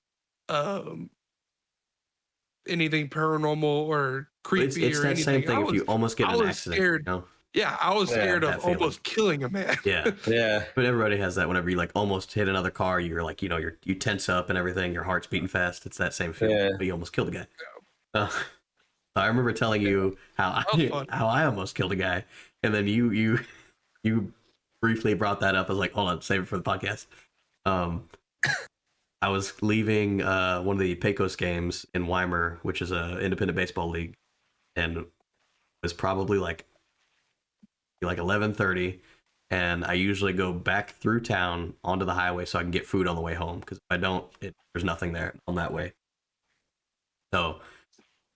anything paranormal or creepy. It's that anything. same thing. If you almost get in an accident, scared. You know? Yeah, I was scared of almost killing a man. Yeah, yeah. But everybody has that. Whenever you like almost hit another car, you're like, you tense up and everything. Your heart's beating fast. It's that same feeling. Yeah. But you almost killed a guy. I remember telling you how I almost killed a guy, and then you briefly brought that up. I was like, hold on, save it for the podcast. I was leaving one of the Pecos games in Weimar, which is an independent baseball league, and it was probably like 11:30, and I usually go back through town onto the highway so I can get food on the way home, because if I don't, there's nothing there on that way. So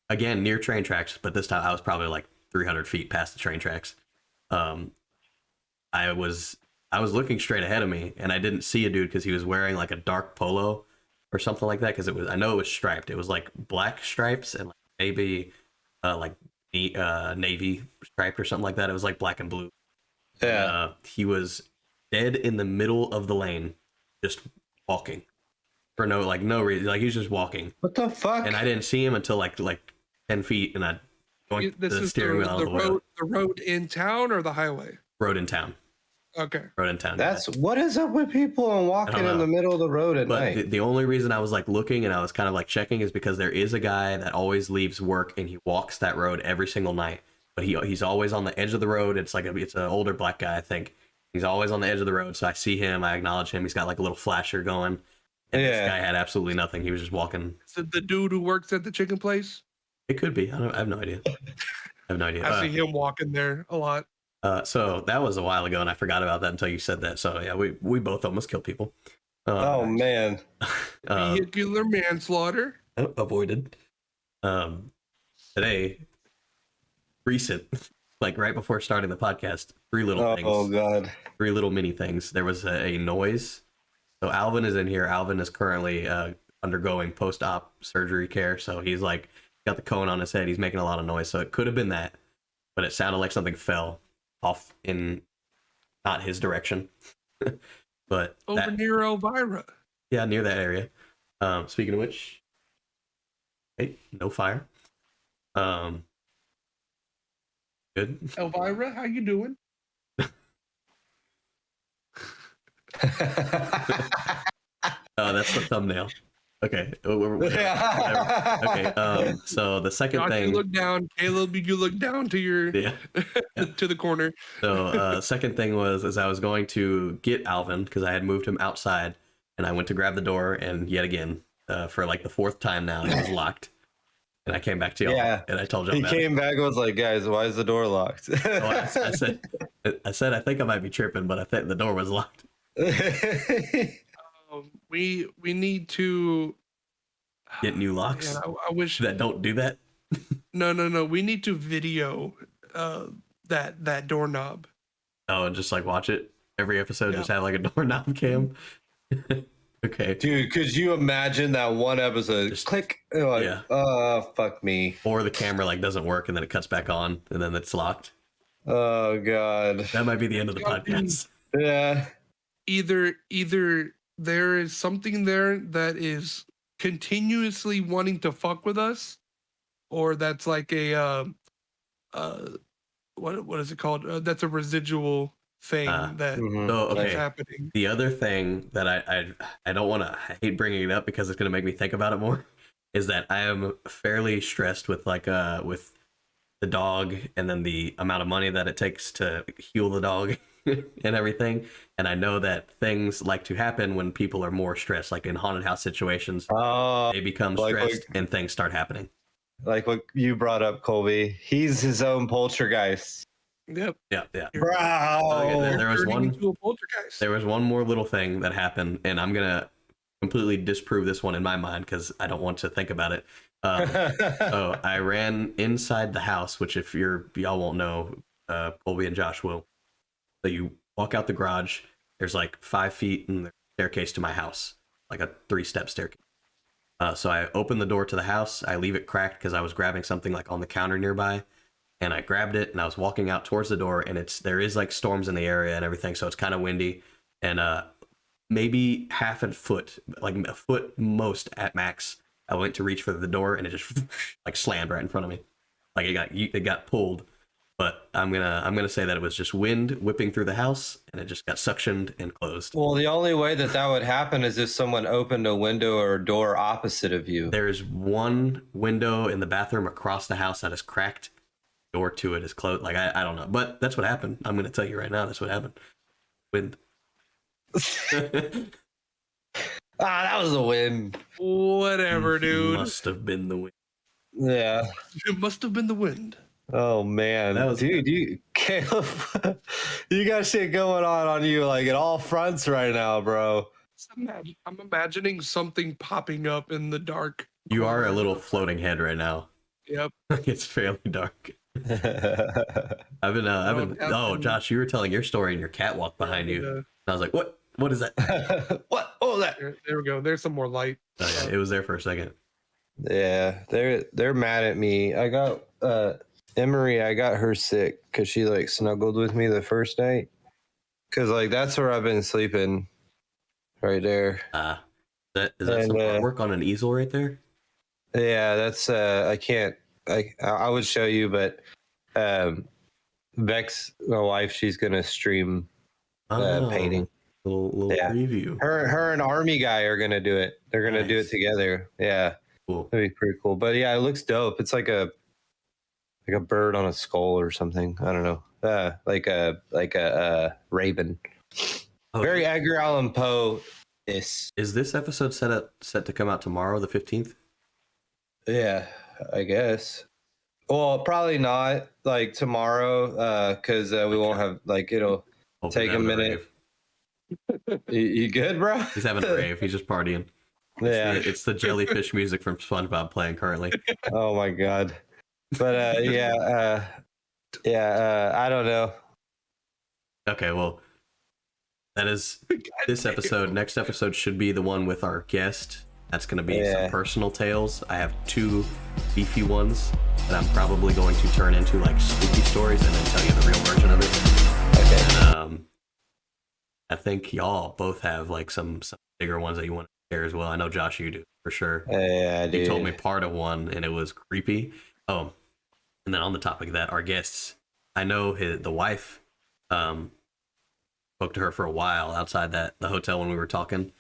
again, near train tracks, but this time I was probably like 300 feet past the train tracks. I was looking straight ahead of me, and I didn't see a dude because he was wearing like a dark polo or something like that. Because I know it was striped. It was like black stripes and like maybe like navy striped or something like that. It was like black and blue. Yeah. And, he was dead in the middle of the lane, just walking for no reason. Like he was just walking. What the fuck? And I didn't see him until like 10 feet, and I joined the steering wheel out of the way. The road in town or the highway? Road in town. Okay. Road in town. That's what is up with people and walking in the middle of the road at night? But the only reason I was like looking and I was kind of like checking is because there is a guy that always leaves work and he walks that road every single night. But he's always on the edge of the road. It's an older black guy, I think. He's always on the edge of the road. So I see him, I acknowledge him. He's got like a little flasher going. And this guy had absolutely nothing. He was just walking. Is it the dude who works at the chicken place? It could be. I have no idea. I see him walking there a lot. So that was a while ago, and I forgot about that until you said that. So yeah, we both almost killed people. Oh man. Vehicular manslaughter. Avoided. Today, recent, like right before starting the podcast, three little things. Oh god. Three little mini things. There was a noise. So Alvin is in here. Alvin is currently undergoing post-op surgery care. So he's like got the cone on his head. He's making a lot of noise. So it could have been that, but it sounded like something fell off in not his direction. But over near Elvira. Yeah, near that area. Speaking of which, hey, no fire. Good. Elvira, how you doing? Oh, that's the thumbnail. Okay. Okay. So the second thing. You look down, Caleb. You look down to your to the corner. So second thing was as I was going to get Alvin because I had moved him outside, and I went to grab the door, and yet again, for like the fourth time now, it was locked. And I came back to y'all, and I told y'all. He came back and was like, "Guys, why is the door locked?" I said, I think I might be tripping, but I think the door was locked. We need to get new locks. Man, I wish that don't do that. No. We need to video that doorknob. Oh, and just like watch it every episode. Just have like a doorknob cam. Okay, dude, could you imagine that one episode? Just click. Like, fuck me. Or the camera like doesn't work and then it cuts back on and then it's locked. Oh god, that might be the end of the podcast. Yeah. Either there is something there that is continuously wanting to fuck with us, or that's like a what is it called? That's a residual thing that's happening. The other thing that I don't want to, I hate bringing it up because it's going to make me think about it more, is that I am fairly stressed with with the dog and then the amount of money that it takes to heal the dog and everything. And I know that things like to happen when people are more stressed, like in haunted house situations. They become stressed and things start happening. Like what you brought up, Kolby. He's his own poltergeist. Yep. Yeah. Bro. Okay, there was one more little thing that happened, and I'm gonna completely disprove this one in my mind because I don't want to think about it. So I ran inside the house, which if y'all won't know, Kolby and Josh will. So you walk out the garage. There's like 5 feet in the staircase to my house, like a 3-step staircase. So I open the door to the house. I leave it cracked because I was grabbing something like on the counter nearby. And I grabbed it and I was walking out towards the door, and there is like storms in the area and everything. So it's kind of windy, and maybe half a foot, like a foot most at max. I went to reach for the door and it just like slammed right in front of me. Like it got pulled, but I'm gonna say that it was just wind whipping through the house and it just got suctioned and closed. Well, the only way that would happen is if someone opened a window or a door opposite of you. There's one window in the bathroom across the house that is cracked. Door to it is closed. Like I don't know, but that's what happened. I'm gonna tell you right now. That's what happened. Wind. That was a wind. Whatever, dude. Must have been the wind. Yeah. It must have been the wind. Oh man, dude, Caleb, you got shit going on you like at all fronts right now, bro. I'm imagining something popping up in the dark. You are a little floating head right now. Yep. It's fairly dark. I've been. Oh, Josh, you were telling your story and your cat walked behind you. And I was like, what? What is that? What? Oh, that. There we go. There's some more light. Oh, yeah, it was there for a second. Yeah, they're mad at me. I got Emery, I got her sick because she like snuggled with me the first night. Because like that's where I've been sleeping, right there. Is that some artwork on an easel right there? Yeah, that's I can't. I would show you, but Bex, my wife, she's gonna stream painting. Little preview. Her and Army guy are gonna do it. They're gonna do it together. Yeah, cool. That'd be pretty cool. But yeah, it looks dope. It's like a bird on a skull or something. I don't know. Like a raven. Very Edgar Allan Poe. Is this episode set to come out tomorrow, the 15th? Yeah, I guess. Well, probably not like tomorrow, because we won't have like it'll take a minute. You good, bro? He's having a rave. He's just partying. Yeah, it's the jellyfish music from SpongeBob playing currently. Oh my god! But I don't know. Okay, well, that is this episode. Next episode should be the one with our guest. That's going to be some personal tales. I have 2 beefy ones that I'm probably going to turn into like spooky stories and then tell you the real version of it. Okay. And, I think y'all both have like some bigger ones that you want to share as well. I know Josh, you do for sure. Yeah, you told me part of one and it was creepy. Oh, and then on the topic of that, our guests. I know the wife. Spoke to her for a while outside the hotel when we were talking.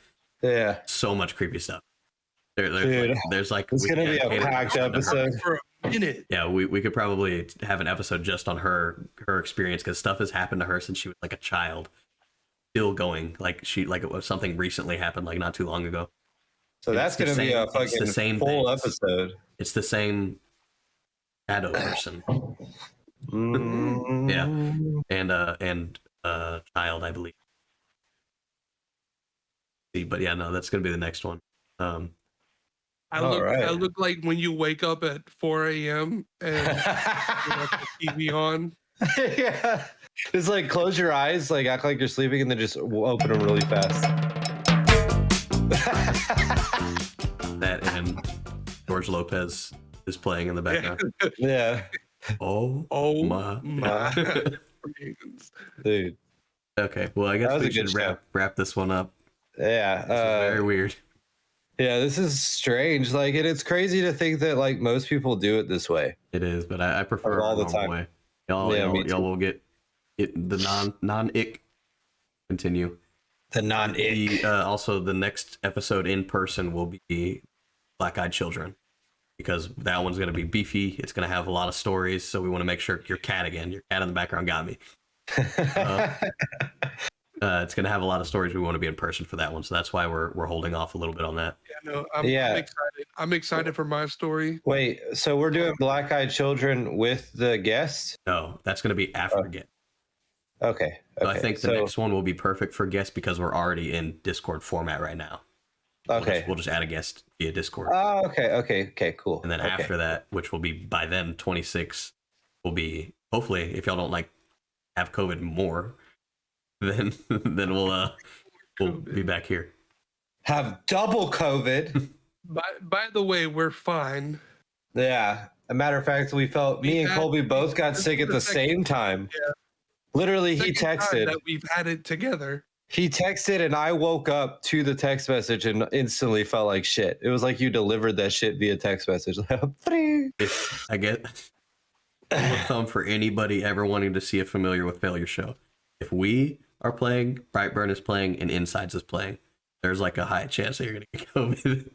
Yeah. So much creepy stuff. There's like it's gonna be a packed episode for a minute. Yeah, we could probably have an episode just on her experience because stuff has happened to her since she was like a child. Still going, like it was something recently happened like not too long ago. So that's gonna be a fucking full episode. It's the same shadow person. Yeah, and child, I believe. But yeah, no, that's gonna be the next one. I look like when you wake up at 4 a.m. and you have the TV on. Yeah, it's like close your eyes, like act like you're sleeping, and then just open them really fast. That and George Lopez is playing in the background. Yeah. Oh my. Dude. Okay, well, I guess we should wrap this one up. Yeah. Very weird. Yeah, this is strange. Like, and it's crazy to think that like most people do it this way. It is, but I prefer it all the time. Way. Y'all will get it the non-ick continue. The non-ick. Also, the next episode in person will be Black Eyed Children because that one's going to be beefy. It's going to have a lot of stories, so we want to make sure your cat in the background got me. It's going to have a lot of stories. We want to be in person for that one, so that's why we're holding off a little bit on that. Yeah, no, I'm excited. I'm excited for my story. Wait, so we're doing Black Eyed Children with the guests? No, that's going to be after guest. Okay. So I think the next one will be perfect for guests because we're already in Discord format right now. Okay. We'll just add a guest via Discord. Oh, okay, cool. And then after that, which will be by then 26, will be hopefully if y'all don't like have COVID more. Then we'll be back here. Have double COVID. By the way, we're fine. Yeah. A matter of fact, me and Kolby both got sick at the same time. Yeah. Literally, he texted that we've had it together. He texted and I woke up to the text message and instantly felt like shit. It was like you delivered that shit via text message. I get a thumb for anybody ever wanting to see a Familiar with Failure show. If we are playing, Brightburn is playing, and Insides is playing, there's like a high chance that you're going to get COVID.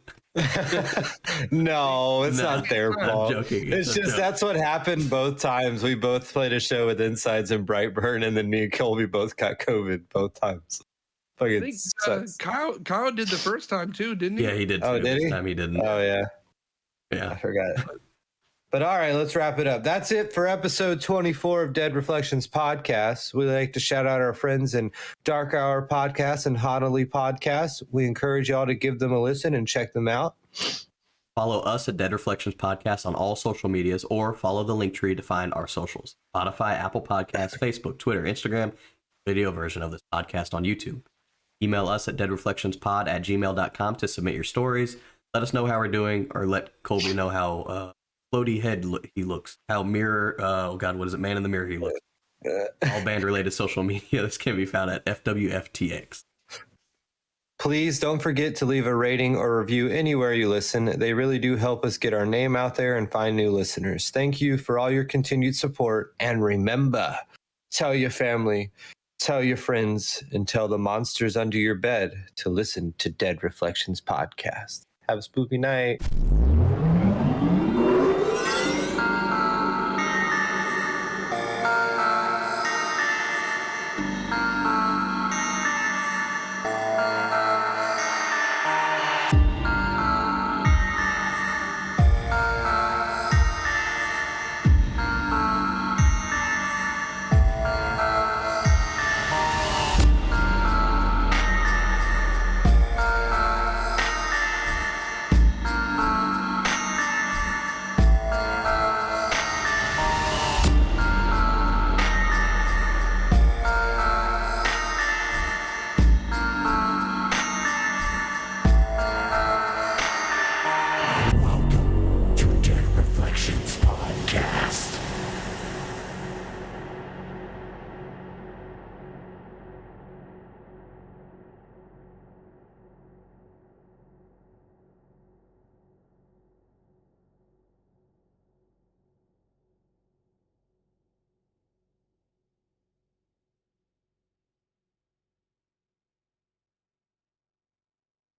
No, it's not their fault. I'm joking. It's just that's what happened both times. We both played a show with Insides and Brightburn, and then me and Kolby both got COVID both times. Fucking sucks. Kyle did the first time too, didn't he? Yeah, he did. Too. Oh, did he? This time he didn't. Oh yeah. Yeah, I forgot. But all right, let's wrap it up. That's it for episode 24 of Dead Reflections Podcast. We'd like to shout out our friends in Dark Hour Podcast and Honolulu Podcast. We encourage y'all to give them a listen and check them out. Follow us at Dead Reflections Podcast on all social medias or follow the link tree to find our socials. Spotify, Apple Podcasts, Facebook, Twitter, Instagram, video version of this podcast on YouTube. Email us at deadreflectionspod@gmail.com to submit your stories. Let us know how we're doing or let Kolby know how floaty head he looks. How mirror, oh God, what is it? Man in the mirror he looks. All band-related social media. This can be found at FWFTX. Please don't forget to leave a rating or review anywhere you listen. They really do help us get our name out there and find new listeners. Thank you for all your continued support. And remember, tell your family, tell your friends, and tell the monsters under your bed to listen to Dead Reflections podcast. Have a spooky night.